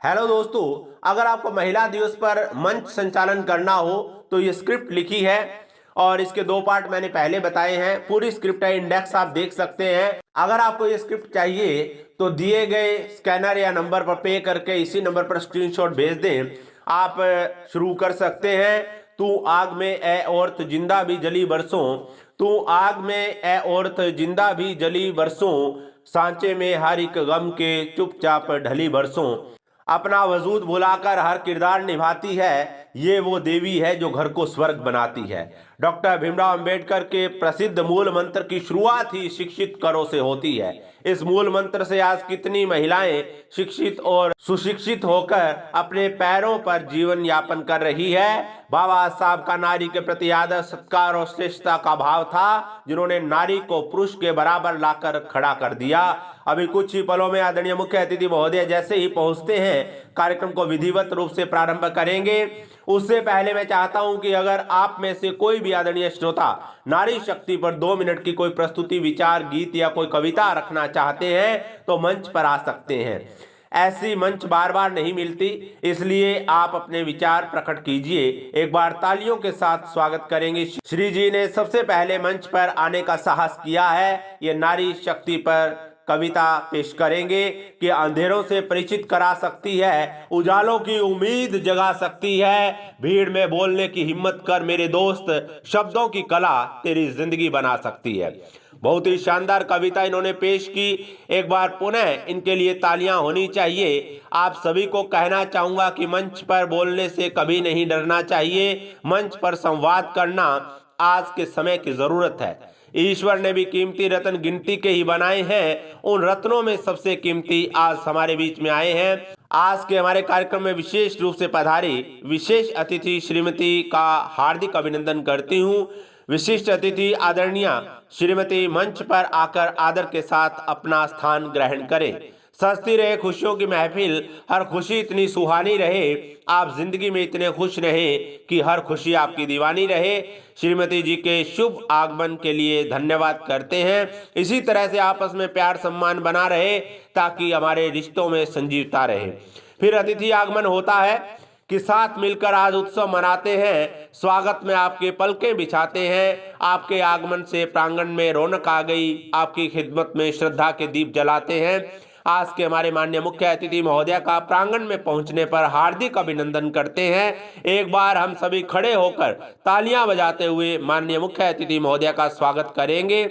Hello दोस्तों, अगर आपको महिला दिवस पर मंच संचालन करना हो तो ये स्क्रिप्ट लिखी है और इसके दो पार्ट मैंने पहले बताए हैं। पूरी स्क्रिप्ट है, इंडेक्स आप देख सकते हैं। अगर आपको ये स्क्रिप्ट चाहिए तो दिए गए स्कैनर या नंबर पर पे करके इसी नंबर पर स्क्रीनशॉट भेज दें। आप शुरू कर सकते हैं। तू आग में ए औरत जिंदा भी जली बरसों, तू आग में ए औरत जिंदा भी जली बरसों, सांचे में हर एक गम के चुपचाप ढली बरसों। अपना वजूद भुलाकर हर किरदार निभाती है, ये वो देवी है जो घर को स्वर्ग बनाती है। डॉक्टर भीमराव अंबेडकर के प्रसिद्ध मूल मंत्र की शुरुआत ही शिक्षित करो से होती है। इस मूल मंत्र से आज कितनी महिलाएं शिक्षित और सुशिक्षित होकर अपने पैरों पर जीवन यापन कर रही है। बाबा साहब का नारी के प्रति आदर, सत्कार और श्रेष्ठता का भाव था, जिन्होंने नारी को पुरुष के बराबर लाकर खड़ा कर दिया। अभी कुछ ही पलों में आदरणीय मुख्य अतिथि महोदय जैसे ही पहुंचते हैं, कार्यक्रम को विधिवत रूप से प्रारंभ करेंगे। उससे पहले मैं चाहता हूं कि अगर आप में से कोई भी आदरणीय श्रोता नारी शक्ति पर 2 मिनट की कोई प्रस्तुति, विचार, गीत या कोई कविता रखना चाहते हैं तो मंच पर आ सकते हैं। ऐसी मंच बार बार नहीं मिलती, इसलिए आप अपने विचार प्रकट कीजिए। एक बार तालियों के साथ स्वागत करेंगे। श्री जी ने सबसे पहले मंच पर आने का साहस किया है। ये नारी शक्ति पर कविता पेश करेंगे कि अंधेरों से परिचित करा सकती है, उजालों की उम्मीद जगा सकती है, भीड़ में बोलने की हिम्मत कर मेरे दोस्त, शब्दों की कला तेरी जिंदगी बना सकती है। बहुत ही शानदार कविता इन्होंने पेश की। एक बार पुनः इनके लिए तालियां होनी चाहिए। आप सभी को कहना चाहूंगा कि मंच पर बोलने से कभी नहीं डरना चाहिए। मंच पर संवाद करना आज के समय की जरूरत है। ईश्वर ने भी कीमती रत्न गिनती के ही बनाए हैं। उन रत्नों में सबसे कीमती आज हमारे बीच में आए हैं। आज के हमारे कार्यक्रम में विशेष रूप से पधारी विशेष अतिथि श्रीमती का हार्दिक अभिनंदन करती हूँ। विशिष्ट अतिथि आदरणीय श्रीमती मंच पर आकर आदर के साथ अपना स्थान ग्रहण करें। सजती रहे खुशियों की महफिल, हर खुशी इतनी सुहानी रहे, आप जिंदगी में इतने खुश रहे कि हर खुशी आपकी दीवानी रहे। श्रीमती जी के शुभ आगमन के लिए धन्यवाद करते हैं। इसी तरह से आपस में प्यार सम्मान बना रहे ताकि हमारे रिश्तों में संजीवता रहे। फिर अतिथि आगमन होता है कि साथ मिलकर आज उत्सव मनाते हैं, स्वागत में आपके पलकें बिछाते हैं। आपके आगमन से प्रांगण में रौनक आ गई, आपकी खिदमत में श्रद्धा के दीप जलाते हैं। आज के हमारे माननीय मुख्य अतिथि महोदय का प्रांगण में पहुंचने पर हार्दिक अभिनंदन करते हैं। एक बार हम सभी खड़े होकर तालियां बजाते हुए माननीय मुख्य अतिथि महोदय का स्वागत करेंगे।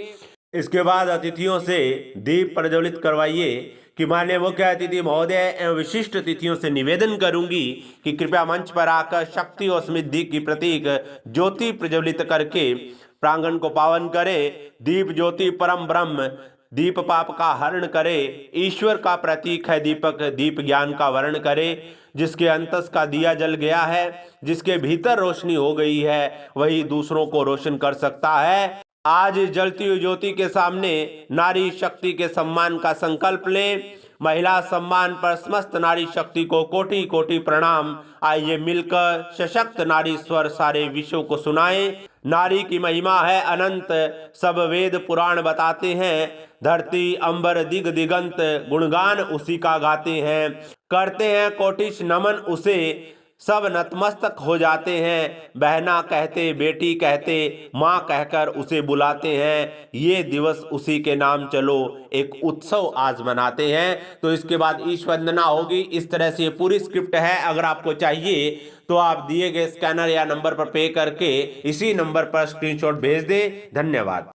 इसके बाद अतिथियों से दीप प्रज्वलित करवाइए कि माननीय मुख्य अतिथि महोदय एवं विशिष्ट अतिथियों से निवेदन करूंगी कि कृपया मंच पर आकर शक्ति और समृद्धि की प्रतीक ज्योति प्रज्वलित करके प्रांगण को पावन करें। दीप ज्योति परम ब्रह्म, दीप पाप का हरण करे, ईश्वर का प्रतीक है दीपक, दीप ज्ञान का वर्ण करे। जिसके अंतस का दिया जल गया है, जिसके भीतर रोशनी हो गई है, वही दूसरों को रोशन कर सकता है। आज इस जलती हुई ज्योति के सामने नारी शक्ति के सम्मान का संकल्प लें। महिला सम्मान पर समस्त नारी शक्ति को कोटि कोटि प्रणाम। आइए मिलकर सशक्त नारी स्वर सारे विश्व को सुनाएं। नारी की महिमा है अनंत, सब वेद पुराण बताते हैं। धरती अंबर दिग दिगंत गुणगान उसी का गाते हैं। करते हैं कोटिश नमन उसे, सब नतमस्तक हो जाते हैं। बहना कहते, बेटी कहते, माँ कहकर उसे बुलाते हैं। ये दिवस उसी के नाम चलो, एक उत्सव आज मनाते हैं। तो इसके बाद ईश वंदना होगी। इस तरह से ये पूरी स्क्रिप्ट है। अगर आपको चाहिए तो आप दिए गए स्कैनर या नंबर पर पे करके इसी नंबर पर स्क्रीनशॉट भेज दें। धन्यवाद।